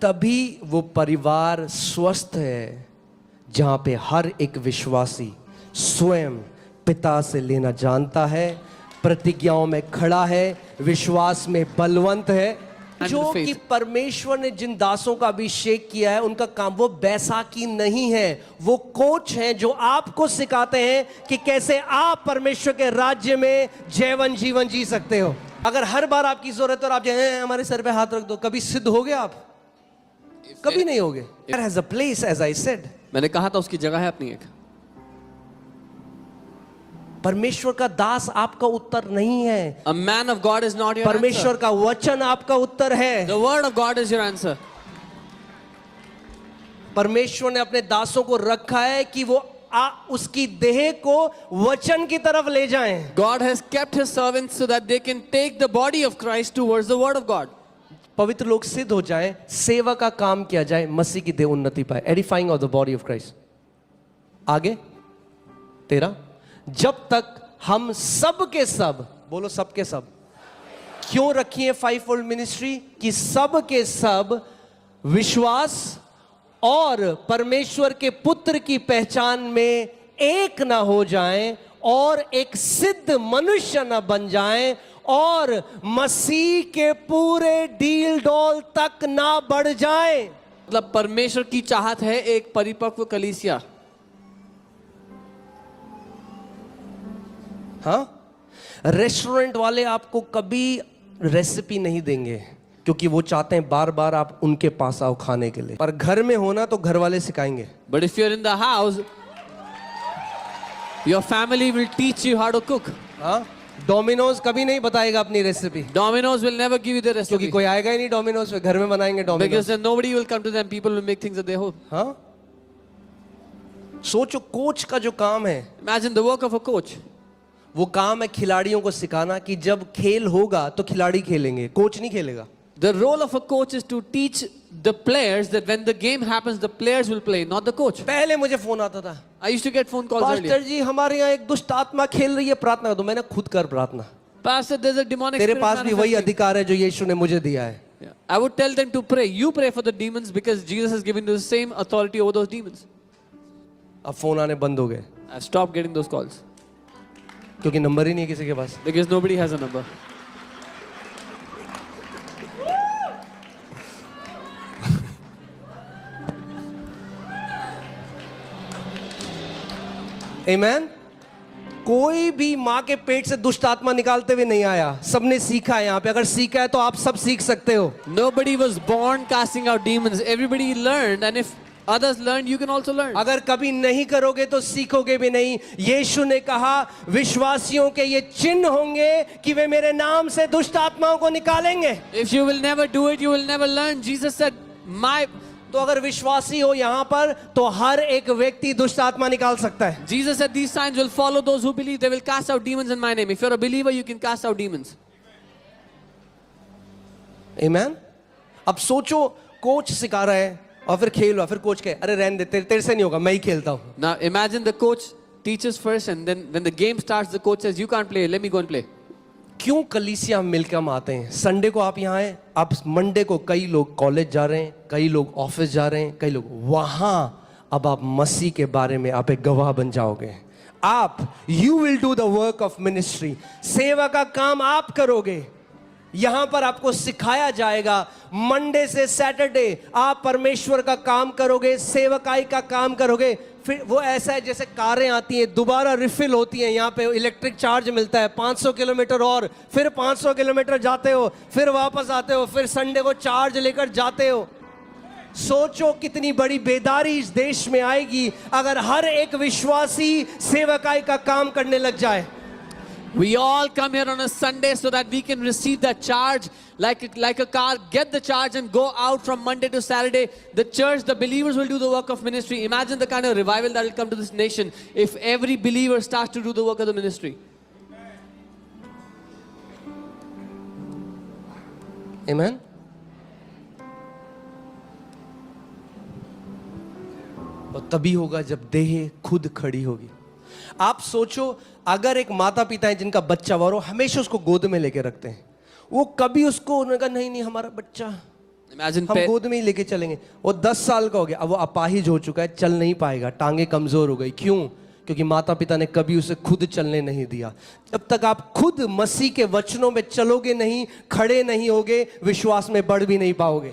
तभी वो परिवार स्वस्थ है जहां पे हर एक विश्वासी स्वयं पिता से लेना जानता है, प्रतिज्ञाओं में खड़ा है, विश्वास में बलवंत है। जो कि परमेश्वर ने जिन दासों का अभिषेक किया है उनका काम वो बैसाखी नहीं है, वो कोच हैं जो आपको सिखाते हैं कि कैसे आप परमेश्वर के राज्य में जैवन जीवन जी सकते हो। अगर हर बार आपकी जरूरत और आप हमारे सर पे हाथ रख दो, कभी सिद्ध हो गए आप? कभी नहीं होगे। There has a place, as I said. मैंने कहा था उसकी जगह है अपनी एक। परमेश्वर का दास आपका उत्तर नहीं है। A man of God is not your परमेश्वर answer. का वचन आपका उत्तर है। The word of God is your answer. परमेश्वर ने अपने दासों को रखा है कि वो उसकी देह को वचन की तरफ ले जाएं। God has kept his servants so that they can take the body of Christ towards the word of God. पवित्र लोग सिद्ध हो जाएं, सेवा का काम किया जाए, मसीह की देह उन्नति पाए। Edifying of the body of Christ. आगे 13, जब तक हम सब के सब, बोलो सब के सब, क्यों रखी है फाइवफोल्ड मिनिस्ट्री? कि सब के सब विश्वास और परमेश्वर के पुत्र की पहचान में एक ना हो जाएं और एक सिद्ध मनुष्य ना बन जाएं और मसीह के पूरे डील डॉल तक ना बढ़ जाएं। मतलब परमेश्वर की चाहत है एक परिपक्व कलीसिया। हाँ, रेस्टोरेंट वाले आपको कभी रेसिपी नहीं देंगे क्योंकि वो चाहते हैं बार बार आप उनके पास आओ खाने के लिए। पर घर में होना तो घर वाले सिखाएंगे। But if you're in the house, your family will teach you how to cook. हाँ, डोमिनोज कभी नहीं बताएगा अपनी recipe. Domino's will never give you the recipe. क्योंकि कोई आएगा ही नहीं डोमिनोज पे, घर में बनाएंगे Domino's. Because then nobody will come to them. People will make things at their home. हाँ, सोचो कोच का जो काम है, Imagine the work of a coach. वो काम है खिलाड़ियों को सिखाना कि जब खेल होगा तो खिलाड़ी खेलेंगे, कोच नहीं खेलेगा। The role of a coach is to teach the players that when the game happens, the players will play, not the coach. पहले मुझे फोन आता था, I used to get phone calls earlier. Pastor ji हमारे यहाँ एक दुष्ट आत्मा खेल रही है, प्रार्थना कर दो। मैंने खुद कर प्रार्थना। Pastor, there's a demonic तेरे spirit पास भी वही manifesting. अधिकार है जो यीशु ने मुझे दिया है। Yeah. I would tell them to pray. You pray for the demons because Jesus has given you the same authority over those demons. अब फोन आने बंद हो गए I've stopped getting those calls क्योंकि नंबर ही नहीं है किसी के पास। because nobody has a number. आमेन। कोई भी माँ के पेट से दुष्ट आत्मा निकालते हुए नहीं आया, सबने सीखा है। यहाँ पे अगर सीखा है तो आप सब सीख सकते हो। Nobody was born casting out demons. Everybody learned, and if others learned, you can also learn. अगर कभी नहीं करोगे तो सीखोगे भी नहीं। यीशु ने कहा विश्वासियों के ये चिन्ह होंगे कि वे मेरे नाम से दुष्ट आत्माओं को निकालेंगे। If you will never do it, you will never learn. Jesus said, तो अगर विश्वासी हो यहाँ पर तो हर एक व्यक्ति दुष्ट आत्मा निकाल सकता है। Jesus said these signs will follow those who believe. They will cast out demons in my name. If you're a believer, you can cast out demons. आमेन। अब सोचो कोच सिखा रहा है और फिर खेल हुआ, फिर कोच कहे अरे रहने दे, तेरे से नहीं होगा, मैं ही खेलता हूँ। Now imagine the coach teaches first, and then when the game starts, the coach says, "You can't play. Let me go and play." क्यों कलीसिया मिलकर हम आते हैं? संडे को आप यहाँ आए, आप मंडे को कई लोग कॉलेज जा रहे हैं, कई लोग ऑफिस जा रहे हैं, कई लोग वहां। अब आप मसीह के बारे में आप एक गवाह बन जाओगे। आप you will do the work of ministry, सेवा का काम आप करोगे। यहां पर आपको सिखाया जाएगा मंडे से सैटरडे आप परमेश्वर का काम करोगे, सेवकाई का काम करोगे। फिर वो ऐसा है जैसे कारें आती हैं, दोबारा रिफिल होती हैं, यहाँ पे इलेक्ट्रिक चार्ज मिलता है 500 किलोमीटर और फिर 500 किलोमीटर जाते हो, फिर वापस आते हो, फिर संडे को चार्ज लेकर जाते हो। सोचो कितनी बड़ी बेदारी इस देश में आएगी अगर हर एक विश्वासी सेवकाई का काम करने लग जाए। We all come here on a Sunday so that we can receive that charge like a car, get the charge and go out from Monday to Saturday. The church, the believers will do the work of ministry. Imagine the kind of revival that will come to this nation if every believer starts to do the work of the ministry. Amen. और तभी होगा जब देह खुद खड़ी होगी। आप सोचो अगर एक माता पिता है जिनका बच्चा हुआ और वो हमेशा उसको गोद में लेके रखते हैं, वो कभी उसको उन्होंने कहा नहीं नहीं हमारा बच्चा। Imagine हम गोद में ही लेके चलेंगे। वो 10 साल का हो गया, अब वो अपाहिज हो चुका है, चल नहीं पाएगा, टांगे कमजोर हो गई। क्यों? क्योंकि माता पिता ने कभी उसे खुद चलने नहीं दिया। जब तक आप खुद मसीह के वचनों में चलोगे नहीं, खड़े नहीं होगे, विश्वास में बढ़ भी नहीं पाओगे।